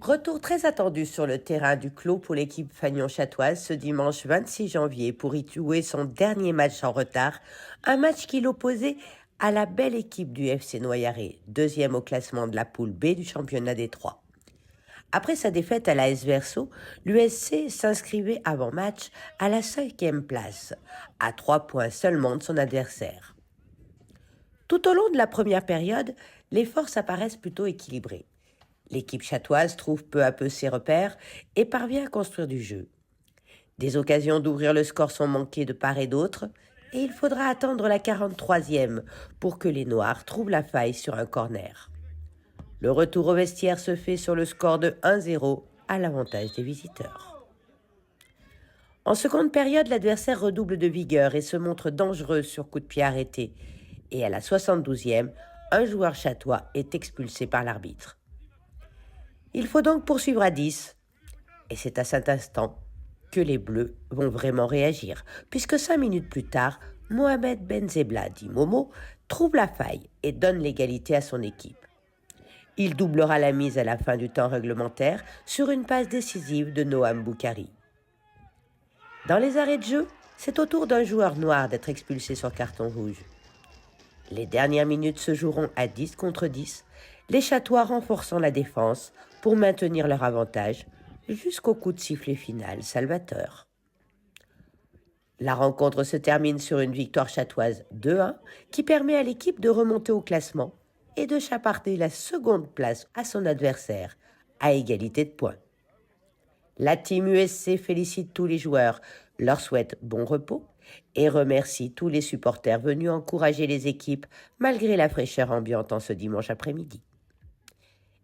Retour très attendu sur le terrain du Clos pour l'équipe fagnon-chatoise ce dimanche 26 janvier pour y jouer son dernier match en retard, un match qui l'opposait à la belle équipe du FC Noyaret, deuxième au classement de la poule B du championnat des Trois. Après sa défaite à la S Verso, l'USC s'inscrivait avant match à la cinquième place, à 3 points seulement de son adversaire. Tout au long de la première période, les forces apparaissent plutôt équilibrées. L'équipe chatoise trouve peu à peu ses repères et parvient à construire du jeu. Des occasions d'ouvrir le score sont manquées de part et d'autre, et il faudra attendre la 43e pour que les Noirs trouvent la faille sur un corner. Le retour au vestiaire se fait sur le score de 1-0 à l'avantage des visiteurs. En seconde période, l'adversaire redouble de vigueur et se montre dangereux sur coup de pied arrêté. Et à la 72e, un joueur chatois est expulsé par l'arbitre. Il faut donc poursuivre à 10. Et c'est à cet instant que les Bleus vont vraiment réagir, puisque 5 minutes plus tard, Mohamed Benzebla, dit Momo, trouve la faille et donne l'égalité à son équipe. Il doublera la mise à la fin du temps réglementaire sur une passe décisive de Noam Boukari. Dans les arrêts de jeu, c'est au tour d'un joueur noir d'être expulsé sur carton rouge. Les dernières minutes se joueront à 10 contre 10, les Chatois renforçant la défense pour maintenir leur avantage jusqu'au coup de sifflet final salvateur. La rencontre se termine sur une victoire chatoise 2-1 qui permet à l'équipe de remonter au classement et de chaparder la seconde place à son adversaire à égalité de points. La team USC félicite tous les joueurs, leur souhaite bon repos et remercie tous les supporters venus encourager les équipes malgré la fraîcheur ambiante en ce dimanche après-midi.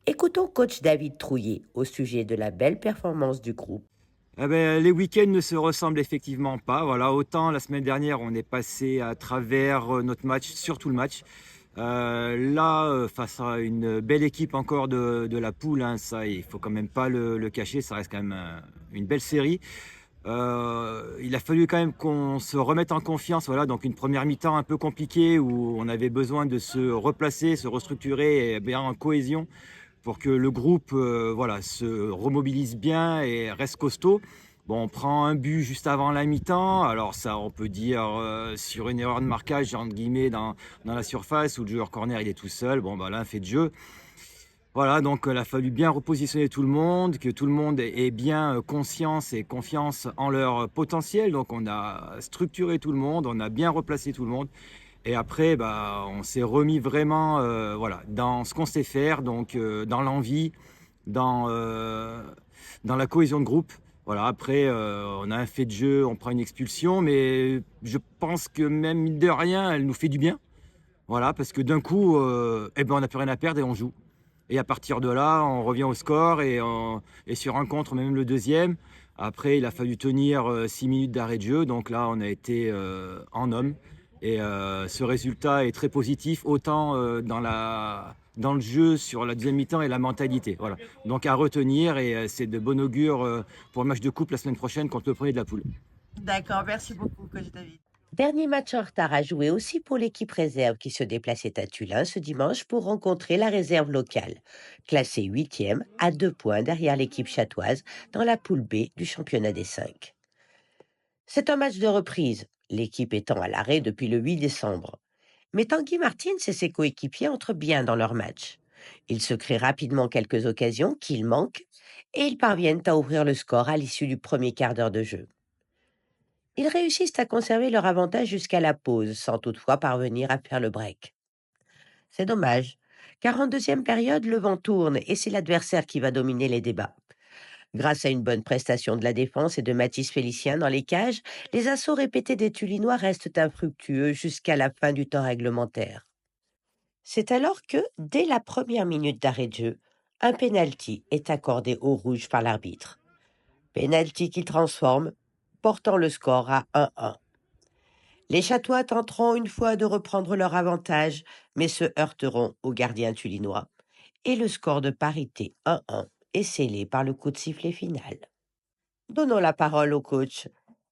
Écoutons coach David Trouillet au sujet de la belle performance du groupe. Eh ben, les week-ends ne se ressemblent effectivement pas. Voilà, autant la semaine dernière, on est passé à travers notre match, surtout le match. Là, face à une belle équipe encore de la poule, hein, ça, il faut quand même pas le cacher, ça reste quand même une belle série. Il a fallu quand même qu'on se remette en confiance. Voilà, donc une première mi-temps un peu compliquée où on avait besoin de se replacer, se restructurer et bien en cohésion pour que le groupe voilà, se remobilise bien et reste costaud. Bon, on prend un but juste avant la mi-temps. Alors ça, on peut dire sur une erreur de marquage, entre guillemets, dans la surface où le joueur corner, il est tout seul. Bon, bah là, un fait de jeu. Voilà, donc il a fallu bien repositionner tout le monde, que tout le monde ait bien conscience et confiance en leur potentiel. Donc on a structuré tout le monde, on a bien replacé tout le monde. Et après, bah, on s'est remis vraiment voilà, dans ce qu'on sait faire, donc dans l'envie, dans, euh, dans la cohésion de groupe. Voilà, après, on a un fait de jeu, on prend une expulsion, mais je pense que même mine de rien, elle nous fait du bien. Voilà, parce que d'un coup, eh ben, on n'a plus rien à perdre et on joue. Et à partir de là, on revient au score et sur un contre, même le deuxième. Après, il a fallu tenir 6 minutes d'arrêt de jeu. Donc là, on a été en homme. Et ce résultat est très positif, autant dans le jeu sur la deuxième mi-temps et la mentalité. Voilà. Donc à retenir et c'est de bon augure pour le match de coupe la semaine prochaine contre le premier de la poule. D'accord, merci beaucoup, coach David. Dernier match en retard à jouer aussi pour l'équipe réserve qui se déplaçait à Tulin ce dimanche pour rencontrer la réserve locale, classée 8e à 2 points derrière l'équipe chatoise dans la poule B du championnat des 5. C'est un match de reprise, l'équipe étant à l'arrêt depuis le 8 décembre. Mais Tanguy Martins et ses coéquipiers entrent bien dans leur match. Ils se créent rapidement quelques occasions qu'ils manquent et ils parviennent à ouvrir le score à l'issue du premier quart d'heure de jeu. Ils réussissent à conserver leur avantage jusqu'à la pause, sans toutefois parvenir à faire le break. C'est dommage, car en deuxième période, le vent tourne et c'est l'adversaire qui va dominer les débats. Grâce à une bonne prestation de la défense et de Mathis Félicien dans les cages, les assauts répétés des Tulinois restent infructueux jusqu'à la fin du temps réglementaire. C'est alors que, dès la première minute d'arrêt de jeu, un pénalty est accordé au rouge par l'arbitre. Pénalty qui transforme, portant le score à 1-1. Les Chatois tenteront une fois de reprendre leur avantage, mais se heurteront au gardien tulinois. Et le score de parité 1-1 est scellé par le coup de sifflet final. Donnons la parole au coach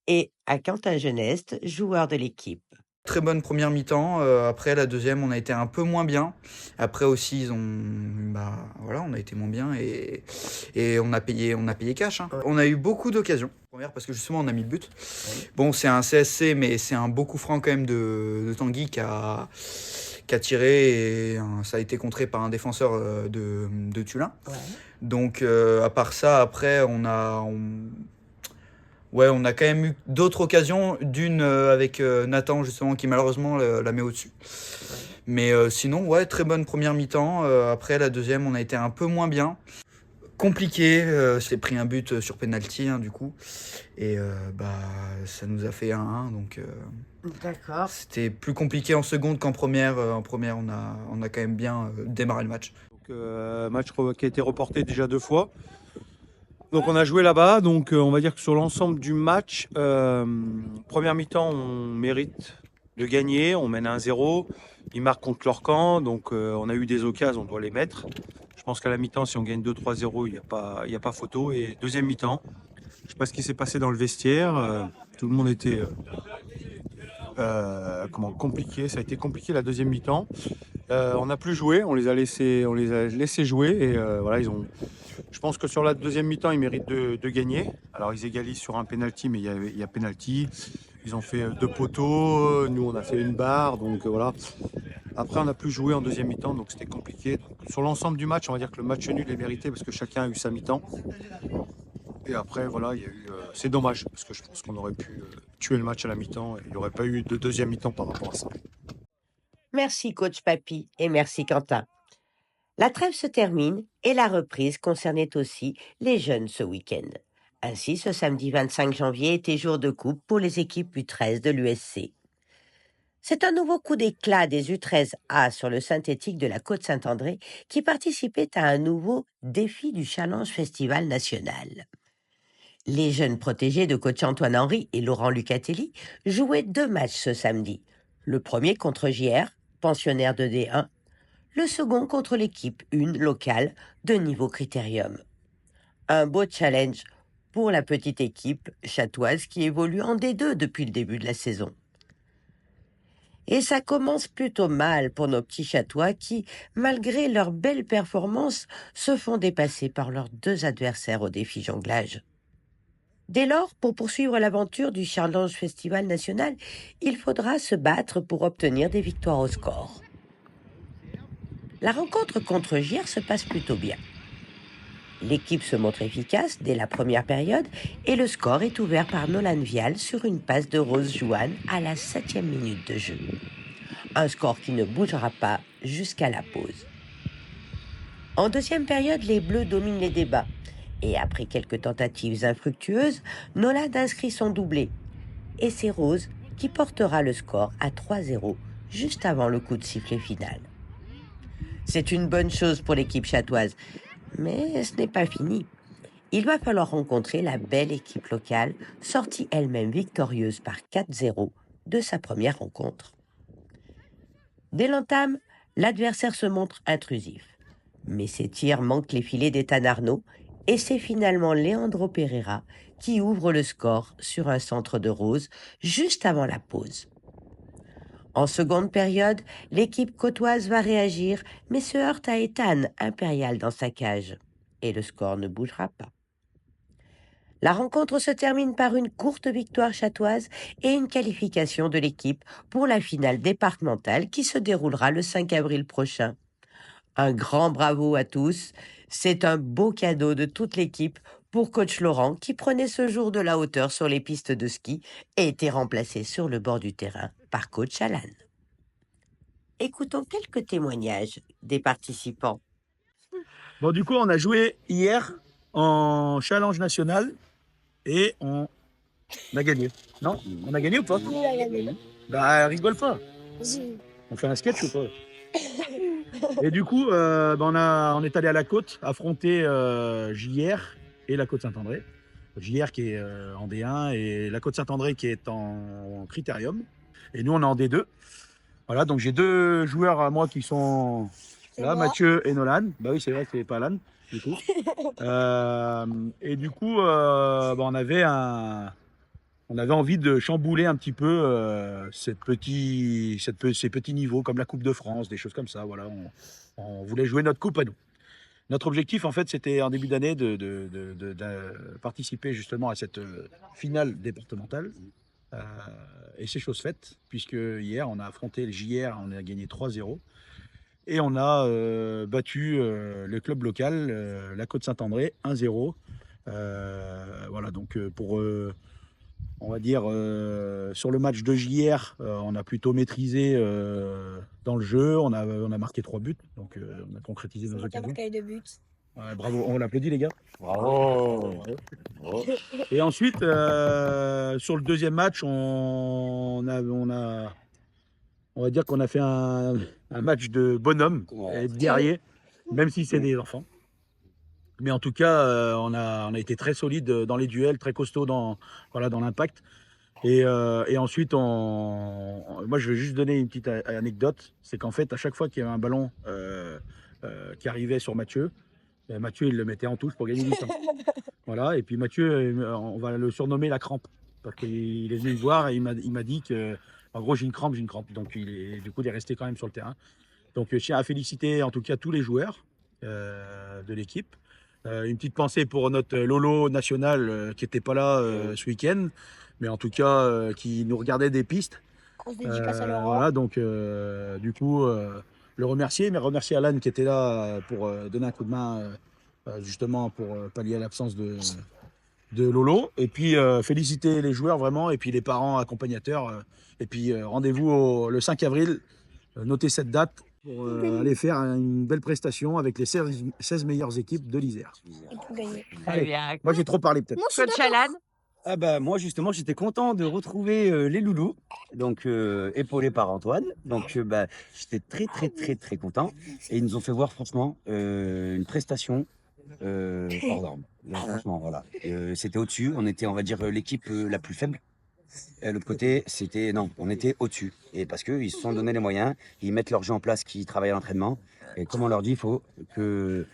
et à Quentin Geneste, joueur de l'équipe. Très bonne première mi-temps. Après, la deuxième, on a été un peu moins bien. Après aussi, voilà, on a été moins bien et on a payé cash. Hein. On a eu beaucoup d'occasions. Première parce que justement, on a mis le but. Bon, c'est un CSC, mais c'est un beau coup franc quand même de Tanguy qui a tiré et ça a été contré par un défenseur de Tulin. Ouais. Donc, à part ça, après, on a quand même eu d'autres occasions, d'une avec Nathan justement qui malheureusement la met au-dessus. Ouais. Mais sinon, ouais, très bonne première mi-temps. Après, la deuxième, on a été un peu moins bien. Compliqué, j'ai pris un but sur penalty du coup. Et ça nous a fait 1-1. Donc D'accord. c'était plus compliqué en seconde qu'en première. En première, on a quand même bien démarré le match. Donc, match qui a été reporté déjà 2 fois. Donc on a joué là-bas, donc on va dire que sur l'ensemble du match, première mi-temps, on mérite de gagner, on mène 1-0, ils marquent contre leur camp, donc on a eu des occasions, on doit les mettre. Je pense qu'à la mi-temps, si on gagne 2-3-0, il n'y a pas photo. Et deuxième mi-temps, je ne sais pas ce qui s'est passé dans le vestiaire, tout le monde était compliqué, ça a été compliqué la deuxième mi-temps. On n'a plus joué, on les a laissés jouer et voilà, je pense que sur la deuxième mi-temps, ils méritent de gagner. Alors ils égalisent sur un penalty, mais il y a penalty. Ils ont fait 2 poteaux, nous on a fait une barre, donc voilà. Après on n'a plus joué en deuxième mi-temps, donc c'était compliqué. Donc, sur l'ensemble du match, on va dire que le match nul est mérité parce que chacun a eu sa mi-temps. Et après voilà, il y a eu, c'est dommage parce que je pense qu'on aurait pu tuer le match à la mi-temps et il n'y aurait pas eu de deuxième mi-temps par rapport à ça. Merci coach Papy et merci Quentin. La trêve se termine et la reprise concernait aussi les jeunes ce week-end. Ainsi, ce samedi 25 janvier était jour de coupe pour les équipes U13 de l'USC. C'est un nouveau coup d'éclat des U13A sur le synthétique de la Côte-Saint-André qui participait à un nouveau défi du Challenge Festival National. Les jeunes protégés de coach Antoine Henry et Laurent Lucatelli jouaient 2 matchs ce samedi. Le premier contre JR, pensionnaire de D1, le second contre l'équipe 1 locale de niveau critérium. Un beau challenge pour la petite équipe chatoise qui évolue en D2 depuis le début de la saison. Et ça commence plutôt mal pour nos petits chatois qui, malgré leurs belles performances, se font dépasser par leurs 2 adversaires au défi jonglage. Dès lors, pour poursuivre l'aventure du Challenge Festival National, il faudra se battre pour obtenir des victoires au score. La rencontre contre JR se passe plutôt bien. L'équipe se montre efficace dès la première période et le score est ouvert par Nolan Vial sur une passe de Rose Jouane à la 7e minute de jeu. Un score qui ne bougera pas jusqu'à la pause. En deuxième période, les Bleus dominent les débats. Et après quelques tentatives infructueuses, Nolan inscrit son doublé. Et c'est Rose qui portera le score à 3-0 juste avant le coup de sifflet final. C'est une bonne chose pour l'équipe chatoise, mais ce n'est pas fini. Il va falloir rencontrer la belle équipe locale, sortie elle-même victorieuse par 4-0 de sa première rencontre. Dès l'entame, l'adversaire se montre intrusif. Mais ses tirs manquent les filets d'Ethan Arnaud et c'est finalement Leandro Pereira qui ouvre le score sur un centre de Rose juste avant la pause. En seconde période, l'équipe côtoise va réagir, mais se heurte à Ethan Impérial dans sa cage. Et le score ne bougera pas. La rencontre se termine par une courte victoire chatoise et une qualification de l'équipe pour la finale départementale qui se déroulera le 5 avril prochain. Un grand bravo à tous. C'est un beau cadeau de toute l'équipe pour coach Laurent qui prenait ce jour de la hauteur sur les pistes de ski et était remplacé sur le bord du terrain par coach Alan. Écoutons quelques témoignages des participants. Bon, du coup, on a joué hier en challenge national et on a gagné. Non? On a gagné ou pas? Oui, on a gagné. Bah, rigole pas. Si. On fait un sketch ou pas? Et du coup, on est allé à la côte affronter JR et la côte Saint-André. JR qui est en D1 et la côte Saint-André qui est en critérium. Et nous, on est en D2. Voilà, donc j'ai 2 joueurs à moi qui sont là, Mathieu et Nolan. Bah oui, c'est vrai que c'est pas Alan, du coup. Et du coup, on on avait envie de chambouler un petit peu ces petits niveaux comme la Coupe de France, des choses comme ça. Voilà, on voulait jouer notre coupe à nous. Notre objectif, en fait, c'était en début d'année de participer justement à cette finale départementale. Euh, et c'est chose faite, puisque hier, on a affronté le JR, on a gagné 3-0. Et on a battu le club local, la Côte-Saint-André, 1-0. Voilà, donc on va dire, sur le match de JR, on a plutôt maîtrisé dans le jeu. On a marqué 3 buts, donc on a concrétisé nos occasions. marqué 2 buts. Ouais, bravo, on l'applaudit les gars. Bravo. Et ensuite, sur le deuxième match, on va dire qu'on a fait un match de bonhomme et de guerrier, même si c'est des enfants. Mais en tout cas, on a été très solide dans les duels, très costaud dans l'impact. Et ensuite, moi, je vais juste donner une petite anecdote. C'est qu'en fait, à chaque fois qu'il y avait un ballon qui arrivait sur Mathieu, Mathieu, il le mettait en touche pour gagner du temps. Voilà. Et puis Mathieu, on va le surnommer la crampe. Parce qu'il est venu me voir et il m'a dit que, en gros, j'ai une crampe. Donc, du coup, il est resté quand même sur le terrain. Donc, je tiens à féliciter en tout cas tous les joueurs de l'équipe. Une petite pensée pour notre Lolo national qui n'était pas là ce week-end, mais en tout cas qui nous regardait des pistes. On se dédicace à Laurent. Voilà, donc du coup, le remercier, mais remercier Alan qui était là pour donner un coup de main justement pour pallier à l'absence de Lolo. Et puis féliciter les joueurs vraiment, et puis les parents accompagnateurs. Et puis rendez-vous le 5 avril, notez cette date pour aller faire une belle prestation avec les 16 meilleures équipes de l'Isère. Et pour gagner. Très bien. Moi j'ai trop parlé peut-être. Non, je suis Coach d'accord. Alan? Ah bah moi justement j'étais content de retrouver les loulous, donc épaulés par Antoine, donc bah, j'étais très content et ils nous ont fait voir franchement une prestation hors norme. Là, franchement voilà, c'était au-dessus, on était on va dire l'équipe la plus faible. L'autre côté on était au-dessus et parce qu'ils se sont donné les moyens, ils mettent leur jeu en place, qui travaillent à l'entraînement et comme on leur dit il faut que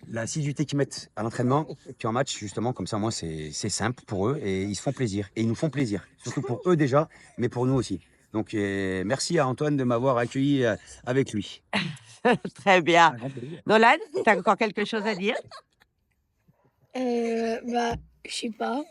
l'assiduité qu'ils mettent à l'entraînement, puis en match, justement, comme ça, moi, c'est simple pour eux et ils se font plaisir. Et ils nous font plaisir, surtout pour eux déjà, mais pour nous aussi. Donc, merci à Antoine de m'avoir accueilli avec lui. Très bien. Un grand plaisir. Nolan, tu as encore quelque chose à dire? Bah, je sais pas.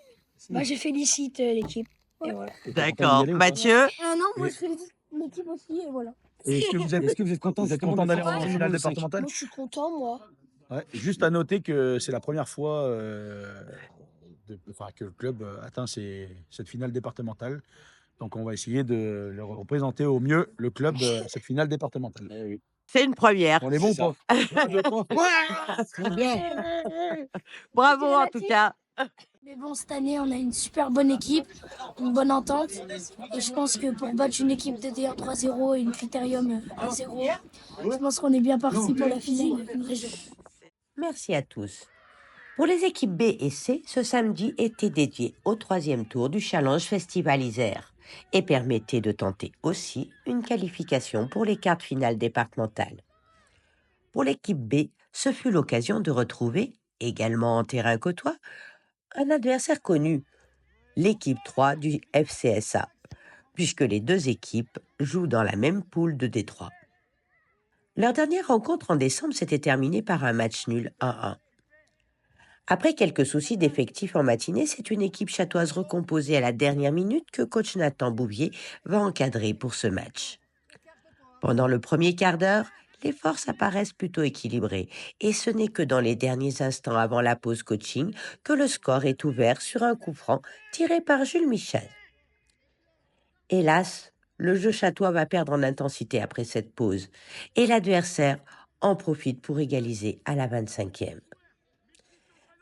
Bah, je félicite l'équipe. Et voilà. D'accord. Mathieu? Non, moi, je félicite l'équipe aussi, et voilà. Et est-ce que vous êtes content d'aller en finale départementale? Moi, je suis content, moi. Ouais, juste à noter que c'est la première fois que le club atteint cette finale départementale. Donc on va essayer de le représenter au mieux, le club, cette finale départementale. C'est une première. On est bon ou pas? Bravo en tout cas. Mais bon, cette année, on a une super bonne équipe, une bonne entente. Et je pense que pour battre une équipe de DR 3-0 et une Critérium 1-0, je pense qu'on est bien parti pour la finale d'une région. Merci à tous. Pour les équipes B et C, ce samedi était dédié au 3e tour du Challenge Festival Isère et permettait de tenter aussi une qualification pour les quarts de finale départementales. Pour l'équipe B, ce fut l'occasion de retrouver, également en terrain côtois, un adversaire connu, l'équipe 3 du FCSA, puisque les deux équipes jouent dans la même poule de Détroit. Leur dernière rencontre en décembre s'était terminée par un match nul 1-1. Après quelques soucis d'effectifs en matinée, c'est une équipe chatoise recomposée à la dernière minute que coach Nathan Bouvier va encadrer pour ce match. Pendant le premier quart d'heure, les forces apparaissent plutôt équilibrées et ce n'est que dans les derniers instants avant la pause coaching que le score est ouvert sur un coup franc tiré par Jules Michel. Hélas, le jeu chatois va perdre en intensité après cette pause et l'adversaire en profite pour égaliser à la 25e.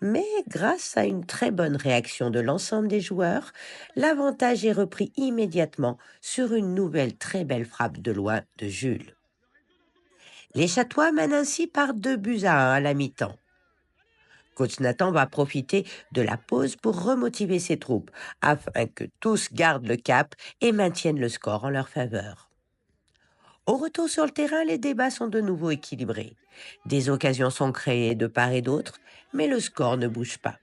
Mais grâce à une très bonne réaction de l'ensemble des joueurs, l'avantage est repris immédiatement sur une nouvelle très belle frappe de loin de Jules. Les Chatois mènent ainsi par 2-1 à la mi-temps. Coach Nathan va profiter de la pause pour remotiver ses troupes afin que tous gardent le cap et maintiennent le score en leur faveur. Au retour sur le terrain, les débats sont de nouveau équilibrés. Des occasions sont créées de part et d'autre, mais le score ne bouge pas.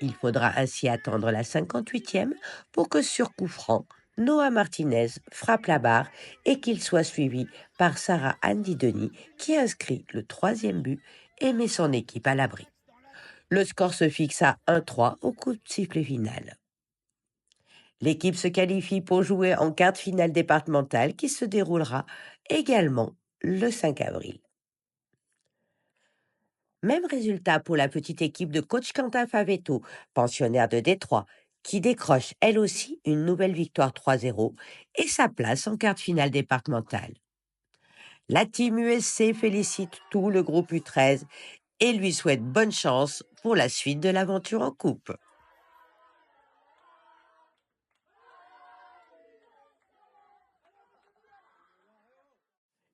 Il faudra ainsi attendre la 58e pour que sur coup franc, Noah Martinez frappe la barre et qu'il soit suivi par Sarah Andy Denis qui inscrit le 3e but et met son équipe à l'abri. Le score se fixe à 1-3 au coup de sifflet final. L'équipe se qualifie pour jouer en quart de finale départementale qui se déroulera également le 5 avril. Même résultat pour la petite équipe de coach Quentin Favetto, pensionnaire de Détroit, qui décroche elle aussi une nouvelle victoire 3-0 et sa place en quart de finale départementale. La team USC félicite tout le groupe U13 et lui souhaite bonne chance pour la suite de l'aventure en coupe.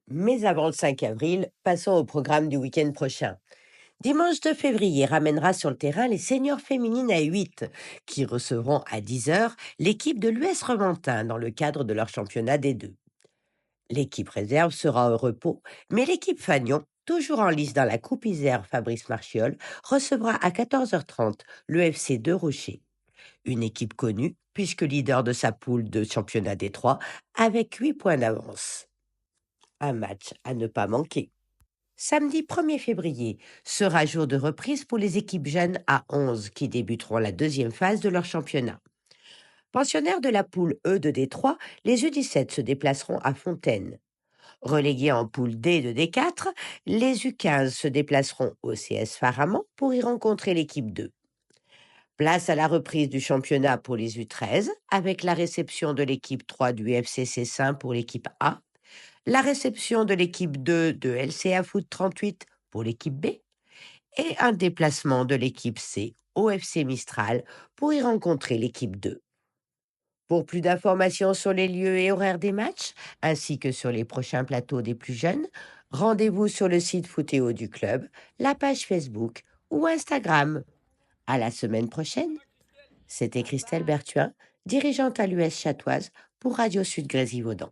Mais avant le 5 avril, passons au programme du week-end prochain. Dimanche 2 février ramènera sur le terrain les seniors féminines à 8 qui recevront à 10h l'équipe de l'US Rementin dans le cadre de leur championnat des deux. L'équipe réserve sera au repos, mais l'équipe Fagnon, toujours en lice dans la Coupe Isère Fabrice Marchiol, recevra à 14h30 le FC de Rocher. Une équipe connue, puisque leader de sa poule de championnat des 3, avec 8 points d'avance. Un match à ne pas manquer. Samedi 1er février sera jour de reprise pour les équipes jeunes à 11 qui débuteront la deuxième phase de leur championnat. Pensionnaires de la poule E de D3, les U17 se déplaceront à Fontaine. Relégués en poule D de D4, les U15 se déplaceront au CS Faraman pour y rencontrer l'équipe 2. Place à la reprise du championnat pour les U13 avec la réception de l'équipe 3 du FCC Saint pour l'équipe A, la réception de l'équipe 2 de LCA Foot 38 pour l'équipe B et un déplacement de l'équipe C au FC Mistral pour y rencontrer l'équipe 2. Pour plus d'informations sur les lieux et horaires des matchs, ainsi que sur les prochains plateaux des plus jeunes, rendez-vous sur le site Footéo du club, la page Facebook ou Instagram. À la semaine prochaine. C'était Christelle Berthuin, dirigeante à l'US Chatoise pour Radio Sud Grésivaudan.